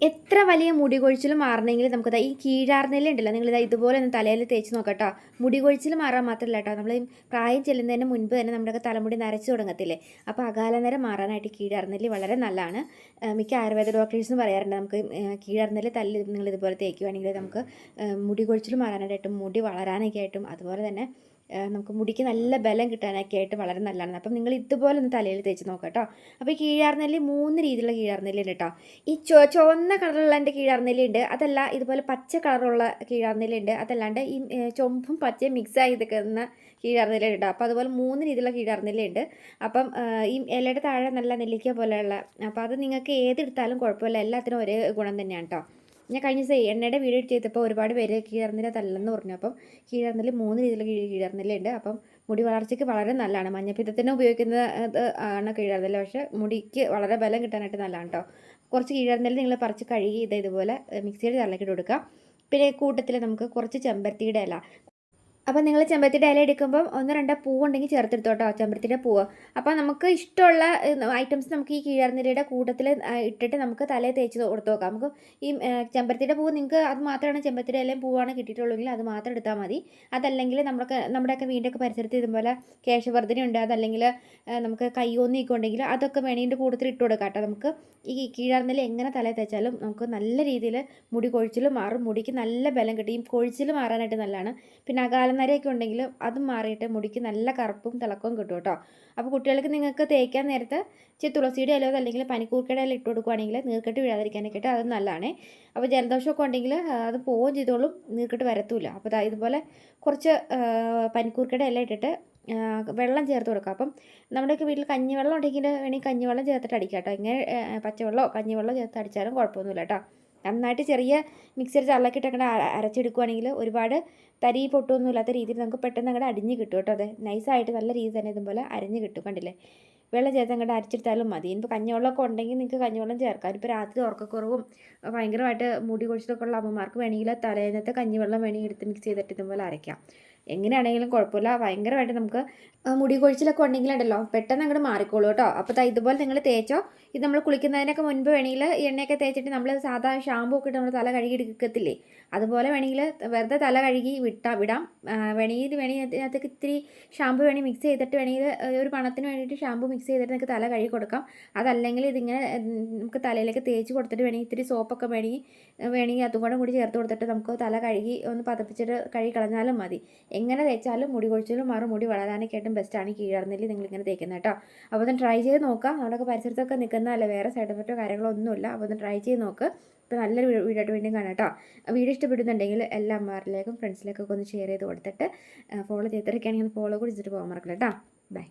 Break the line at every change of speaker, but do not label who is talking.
എത്ര വലിയ മുടി കൊഴിച്ചിൽ മാറണമെങ്കിൽ നമുക്കത് ഈ കീഴാർനെല്ലി ഉണ്ടല്ലോ, നിങ്ങളിത് ഇതുപോലെ ഒന്ന് തലയിൽ തേച്ച് നോക്കട്ടോ. മുടി കൊഴിച്ചിൽ മാറാൻ മാത്രമല്ല കേട്ടോ, നമ്മൾ പ്രായം ചെല്ലുന്നതിന് മുൻപ് തന്നെ നമ്മുടെയൊക്കെ തലമുടി നരച്ചു തുടങ്ങത്തില്ലേ. അപ്പോൾ അകാലനര മാറാനായിട്ട് കീഴാർനെല്ലി വളരെ നല്ലതാണ്. മിക്ക ആയുർവേദ ഡോക്ടേഴ്സും പറയാറുണ്ട് നമുക്ക് കീഴാർനെല്ലി തല്ലി നിങ്ങൾ ഇതുപോലെ തേക്കുകയാണെങ്കിൽ നമുക്ക് മുടി കൊഴിച്ചിൽ മാറാനായിട്ടും മുടി വളരാനൊക്കെ ആയിട്ടും അതുപോലെ തന്നെ നമുക്ക് മുടിക്ക് നല്ല ബലം കിട്ടാനൊക്കെ ആയിട്ട് വളരെ നല്ലതാണ്. അപ്പം നിങ്ങൾ ഇതുപോലെ ഒന്ന് തലയിൽ തേച്ച് നോക്കാം കേട്ടോ. അപ്പോൾ ഈ കീഴാർനെല്ലി 3 രീതിയിലുള്ള കീഴാർനെല്ലി ഉണ്ട് കേട്ടോ. ഈ ചുവന്ന കളറുള്ള എൻ്റെ കീഴാർനെല്ലി ഉണ്ട്, അതല്ല ഇതുപോലെ പച്ച കളറുള്ള കീഴാർനെല്ലി ഉണ്ട്, അതല്ലാണ്ട് ഈ ചുവപ്പും പച്ചയും മിക്സ് ആയി നിൽക്കുന്ന കീഴാർനെല്ലി ഉണ്ട്. അപ്പോൾ അതുപോലെ 3 രീതിയിലുള്ള കീഴാർനെല്ലി ഉണ്ട്. അപ്പം ഈ ഇലയുടെ താഴെ നല്ല നെല്ലിക്ക പോലെയുള്ള, അപ്പോൾ അത് നിങ്ങൾക്ക് ഏതെടുത്താലും കുഴപ്പമില്ല, എല്ലാത്തിനും ഒരേ ഗുണം തന്നെയാണ് കേട്ടോ. ഞാൻ കഴിഞ്ഞ ദിവസം എണ്ണയുടെ വീഡിയോ ചെയ്തപ്പോൾ ഒരുപാട് പേര് കീഴാർനെല്ലി തല്ലെന്ന് പറഞ്ഞു. അപ്പം കീഴാർനെല്ലി 3 രീതിയിലുള്ള കീഴാർനെല്ലി ഉണ്ട്. അപ്പം മുടി വളർച്ചയ്ക്ക് വളരെ നല്ലതാണ്. മഞ്ഞപ്പിത്തത്തിന് ഉപയോഗിക്കുന്നത് ആണ് കീഴാർനെല്ലി, പക്ഷേ മുടിക്ക് വളരെ ബലം കിട്ടാനായിട്ട് നല്ലതാണ് കേട്ടോ. കുറച്ച് കീഴാർനെല്ലി നിങ്ങൾ പറിച്ച് കഴുകി ഇതുപോലെ മിക്സിയുടെ ജാറിലേക്ക് കൊടുക്കുക. പിന്നെ കൂട്ടത്തിൽ നമുക്ക് കുറച്ച് ചെമ്പരത്തിയുടെ ഇല, അപ്പോൾ നിങ്ങൾ ചെമ്പരത്തിയുടെ ഇല എടുക്കുമ്പം 1-2 പൂവുണ്ടെങ്കിൽ ചേർത്തെടുത്തോട്ടോ, ചെമ്പരത്തിയുടെ പൂവ്. അപ്പോൾ നമുക്ക് ഇഷ്ടമുള്ള ഐറ്റംസ് നമുക്ക് ഈ കീഴാർനെല്ലിയുടെ കൂട്ടത്തിൽ ഇട്ടിട്ട് നമുക്ക് തലയിൽ തേച്ച് കൊടുത്ത് നോക്കാം. നമുക്ക് ഈ ചെമ്പരത്തിയുടെ പൂവ് നിങ്ങൾക്ക് അത് മാത്രമാണ്, ചെമ്പരത്തിയുടെ ഇലയും പൂവാണ് കിട്ടിയിട്ടുള്ളെങ്കിൽ അത് മാത്രം എടുത്താൽ മതി. അതല്ലെങ്കിൽ നമ്മുടെയൊക്കെ വീടിൻ്റെയൊക്കെ പരിസരത്ത് ഇതുപോലെ കേശവർദ്ധന ഉണ്ട്, അതല്ലെങ്കിൽ നമുക്ക് കയ്യോന്നിയൊക്കെ ഉണ്ടെങ്കിൽ അതൊക്കെ വേണീൻ്റെ കൂട്ടത്തിൽ ഇട്ട് കൊടുക്കാം കേട്ടോ. നമുക്ക് ഈ കീഴാർനെല്ലി എങ്ങനെ തലയിൽ തേച്ചാലും നമുക്ക് നല്ല രീതിയിൽ മുടി കൊഴിച്ചിലും മാറും, മുടിക്ക് നല്ല ബലം കിട്ടും. ഈ കൊഴിച്ചിൽ മാറാനായിട്ട് നല്ലതാണ്. പിന്നെ അകാലനരയൊക്കെ ഉണ്ടെങ്കിൽ അതും മാറിയിട്ട് മുടിക്ക് നല്ല കറുപ്പും തിളക്കവും കിട്ടും കേട്ടോ. അപ്പോൾ കുട്ടികൾക്ക് നിങ്ങൾക്ക് തേക്കാൻ നേരത്ത് തുളസിയുടെ ഇലയോ അല്ലെങ്കിൽ പനിക്കൂർക്കയുടെ ഇല ഇട്ട് കൊടുക്കുകയാണെങ്കിൽ നീർക്കെട്ട് വീഴാതിരിക്കാനൊക്കെ ആയിട്ട് അത് നല്ലതാണ്. അപ്പോൾ ജലദോഷമൊക്കെ ഉണ്ടെങ്കിൽ അത് പോവുകയും ചെയ്തോളും, നീർക്കെട്ട് വരത്തുമില്ല. അപ്പോൾ ഇതുപോലെ കുറച്ച് പനിക്കൂർക്കയുടെ ഇല ഇട്ടിട്ട് വെള്ളം ചേർത്ത് കൊടുക്കുക. അപ്പം നമ്മുടെയൊക്കെ വീട്ടിൽ കഞ്ഞിവെള്ളം ഉണ്ടെങ്കിൽ വേണമെങ്കിൽ കഞ്ഞിവെള്ളം ചേർത്തിട്ട് അടിക്കാം കേട്ടോ. ഇങ്ങനെ പച്ചവെള്ളമോ കഞ്ഞിവെള്ളമോ ചേർത്ത് അടിച്ചാലും കുഴപ്പമൊന്നുമില്ല കേട്ടോ. നന്നായിട്ട് ചെറിയ മിക്സിയുടെ ജാറിലൊക്കെ ഇട്ട് അരച്ചെടുക്കുകയാണെങ്കിൽ ഒരുപാട് തരി പൊട്ടൊന്നും ഇല്ലാത്ത രീതിയിൽ നമുക്ക് പെട്ടെന്ന് അങ്ങോട്ട് അടിഞ്ഞ് കിട്ടും കേട്ടോ. അതെ, നൈസായിട്ട് നല്ല രീതിയിൽ തന്നെ ഇതുപോലെ അരിഞ്ഞ് കിട്ടും, കണ്ടില്ലേ. വെള്ളം ചേർത്ത് അങ്ങോട്ട് അരച്ചെടുത്താലും മതി. ഇനിയിപ്പോൾ കഞ്ഞിവെള്ളമൊക്കെ ഉണ്ടെങ്കിൽ നിങ്ങൾക്ക് കഞ്ഞിവെള്ളം ചേർക്കാം. ഇപ്പോൾ രാത്രി ഉറക്കക്കുറവും ഭയങ്കരമായിട്ട് മുടി കൊഴിച്ചിലൊക്കെ ഉള്ള അമ്മമാർക്ക് വേണമെങ്കിൽ തലേന്നത്തെ കഞ്ഞിവെള്ളം വേണമെങ്കിൽ എടുത്ത് മിക്സ് ചെയ്തിട്ട് ഇതുപോലെ അരയ്ക്കാം. എങ്ങനെയാണെങ്കിലും കുഴപ്പമില്ല. ഭയങ്കരമായിട്ട് നമുക്ക് മുടി കൊഴിച്ചിലൊക്കെ ഉണ്ടെങ്കിലുണ്ടല്ലോ പെട്ടെന്ന് അങ്ങോട്ട് മാറിക്കോളൂ കേട്ടോ. അപ്പോൾ ഇതുപോലെ നിങ്ങൾ തേച്ചോ. ഇത് നമ്മൾ കുളിക്കുന്നതിനൊക്കെ മുൻപ് വേണമെങ്കിൽ എണ്ണയൊക്കെ തേച്ചിട്ട് നമ്മൾ സാധാ ഷാമ്പൂ ഒക്കെ ഇട്ട് നമ്മൾ തല കഴുകി എടുക്കത്തില്ലേ, അതുപോലെ വേണമെങ്കിൽ വെറുതെ തല കഴുകി വിടാം. വേണമെങ്കിൽ അതിനകത്തേക്ക് ഇത്തിരി ഷാമ്പൂ വേണമെങ്കിൽ മിക്സ് ചെയ്തിട്ട് വേണമെങ്കിൽ ഒരു മണത്തിന് വേണ്ടിയിട്ട് ഷാമ്പൂ മിക്സ് ചെയ്തിട്ട് നിങ്ങൾക്ക് തല കഴുകി കൊടുക്കാം. അതല്ലെങ്കിൽ ഇതിങ്ങനെ നമുക്ക് തലയിലേക്ക് തേച്ച് കൊടുത്തിട്ട് വേണമെങ്കിൽ ഇത്തിരി സോപ്പൊക്കെ വേണമെങ്കിൽ അതും കൂടി ചേർത്ത് കൊടുത്തിട്ട് നമുക്ക് തല കഴുകി ഒന്ന് പതപ്പിച്ചിട്ട് കഴുകി കളഞ്ഞാലും മതി. എങ്ങനെ തേച്ചാലും മുടി കൊഴിച്ചിലും മാറും, മുടി വളരാനൊക്കെ ആയിട്ടും ബെസ്റ്റാണ് കീഴാർനെല്ലി നിങ്ങളിങ്ങനെ തേക്കുന്നത് കേട്ടോ. അപ്പോൾ ഒന്ന് ട്രൈ ചെയ്ത് നോക്കാം. നമ്മുടെയൊക്കെ പരിസരത്തൊക്കെ നിൽക്കുന്നതല്ല, വേറെ സൈഡ് എഫക്റ്റോ കാര്യങ്ങളോ ഒന്നുമില്ല. അപ്പോൾ ഒന്ന് ട്രൈ ചെയ്ത് നോക്ക്. ഇപ്പോൾ നല്ലൊരു വീഡിയോ ആയിട്ട് വീണ്ടും കാണാം കേട്ടോ. വീഡിയോ ഇഷ്ടപ്പെടുന്നുണ്ടെങ്കിൽ എല്ലാ അമ്മമാരിലേക്കും ഫ്രണ്ട്സിലേക്കൊക്കെ ഒന്ന് ഷെയർ ചെയ്ത് കൊടുത്തിട്ട് ഫോളോ ചെയ്തിട്ടൊക്കെയാണെങ്കിൽ ഒന്ന് ഫോളോ കൂടി ചെയ്തിട്ട് പോകാൻ മറക്കില്ല കേട്ടോ. ബൈ.